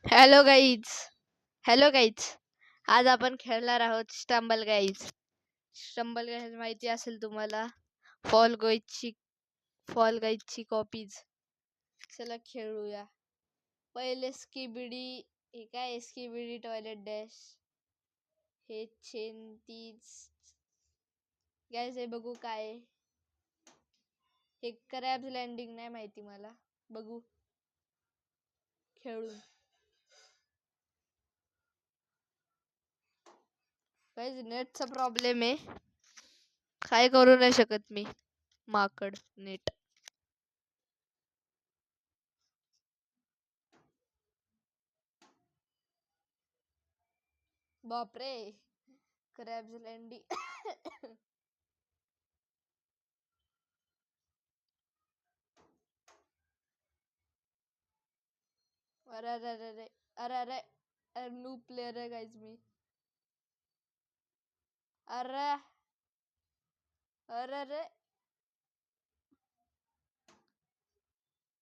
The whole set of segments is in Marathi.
Hello guys. Hello guys. आज आपण खेळणार आहोत स्टंबल गाईज. स्टंबल गाईज माहिती असेल तुम्हाला. फॉल गाईजची कॉपीज. चला खेळूया. पहिले स्कीबिडी. हे काय स्कीबिडी टॉयलेट डॅश. हे चेंतीज गाईज. हे बघू काय. हे क्रॅब्स लँडिंग नाही माहिती मला. बघू खेळून. गाईज नेटचा प्रॉब्लेम आहे. काय करू नाही शकत मी. माकड नेट. बापरे. Crabs landing. अरे अरे अरे अरे अरे अरे अरे न्यू प्लेयर आहे गाईज मी. अरे अरे अरे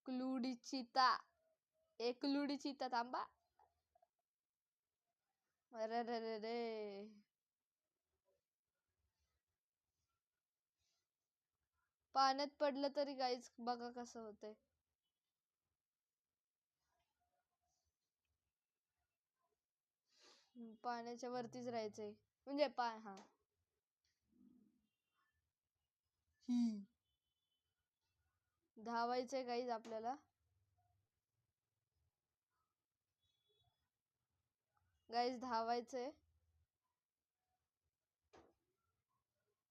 क्लुडी चिता. एक क्लुडी चिता थांबा. अरे अरे अरे रे. पाण्यात पडलं तरी गाईज बघा कसं होतंय. पाण्याच्या वरतीच राहायचंय म्हणजे हा धावायचंय गाईज आपल्याला. गाईज धावायचंय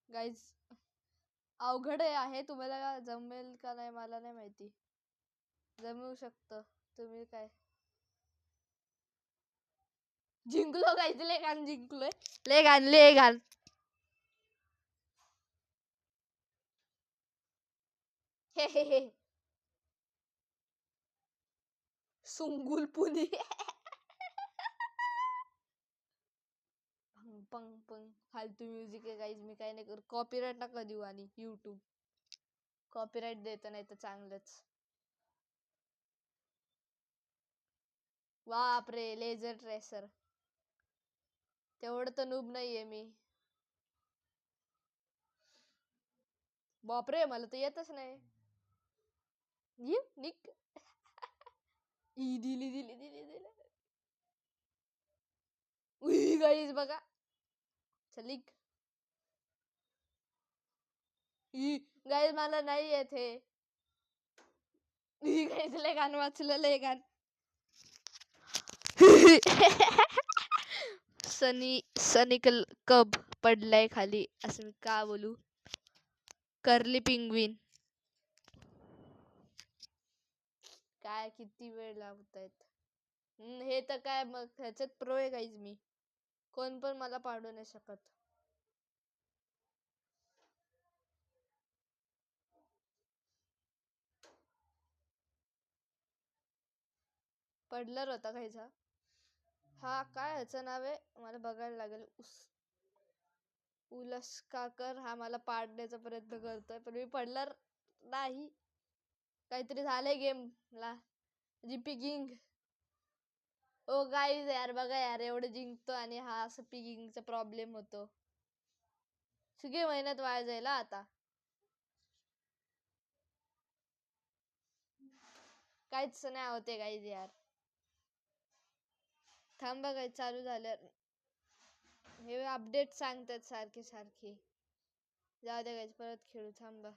गाईज. अवघड आहे. तुम्हाला जमेल का नाही मला नाही माहिती. जमू शकतं. तुम्ही काय जिंकलो गाईज. ले घाण जिंकलोय. ले घाण ले घाण. हे हे हे सुंगुल पुली. पंग पंग पंग. फालतू म्युझिक आहे गाईज. मी काय नाही करू. कॉपीराईट नका देऊ. आणि युट्यूब कॉपीराईट देत नाही तर चांगलंच. बापरे लेझर ट्रेसर. तेवढं तर नूब नाहीये मी. बापरे मला तर येतच नाही. निक. दिली दिली दिली दिली. उई गाईज बघा. चलिक. गाईज मला नाही येत हे. गाईज लय गाण वाचलं लय गाण. सनी कब पडलाय खाली असं मी का बोलू. कर्ली पिंगविन. काय किती वेळ लावतायत. हे तर काय मग ह्याच्यात प्रो आहे गाईज मी. कोण पण मला पाडू नाही शकत. पडलर होता खायचा. हा काय ह्याचं नाव आहे मला बघायला लागेल. उलस काकर. हा मला पाडण्याचा प्रयत्न करतोय पण मी पडलर नाही. काहीतरी झालंय गेम ला. GP king. ओ गाईज यार बघा यार एवढं जिंकतो आणि हा असं पिगिंगचा प्रॉब्लेम होतो. सगळी मेहनत वाया जाईल आता. काहीच नाही होते गाईज यार. थांबा गाईज चालू झालं. हे अपडेट सांगतात सारखे सारखे. जाऊ दे गाईज परत खेळू. थांबा.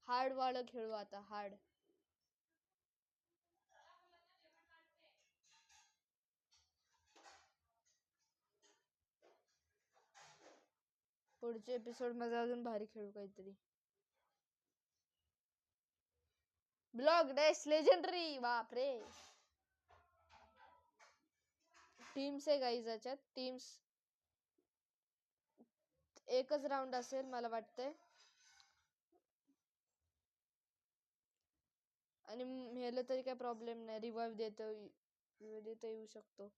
हार्ड वालं खेळू आता. हार्ड. पुढच्या एपिसोड मध्ये अजून भारी खेळू काहीतरी. Block dash legendary. बापरे. टीम्स आहे गाईज याच्यात. टीम्स एकच राऊंड असेल मला वाटतंय. आणि मेलं तरी काय प्रॉब्लेम नाही. रिवाइव्ह देता येऊ शकतो.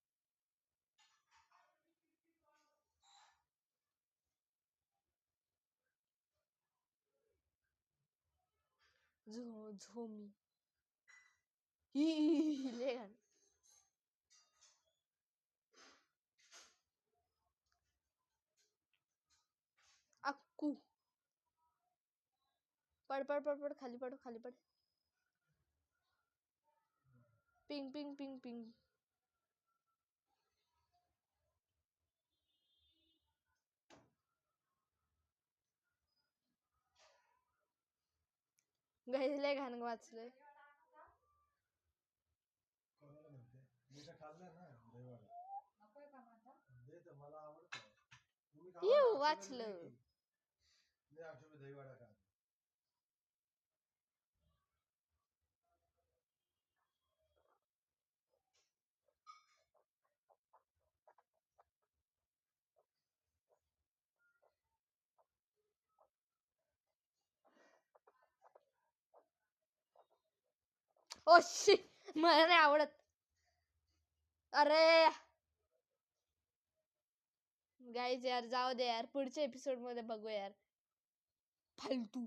झोमी. लय घाण. अक्कू पड पड पड पड खाली पड खाली पड. पिंग पिंग पिंग पिंग. गाईस लय घाण वाचलंय. वाचलं. ओ शी मला नाही आवडत. अरे गाईज यार जाऊ दे यार, पुढच्या एपिसोड मध्ये बघू यार. फालतू.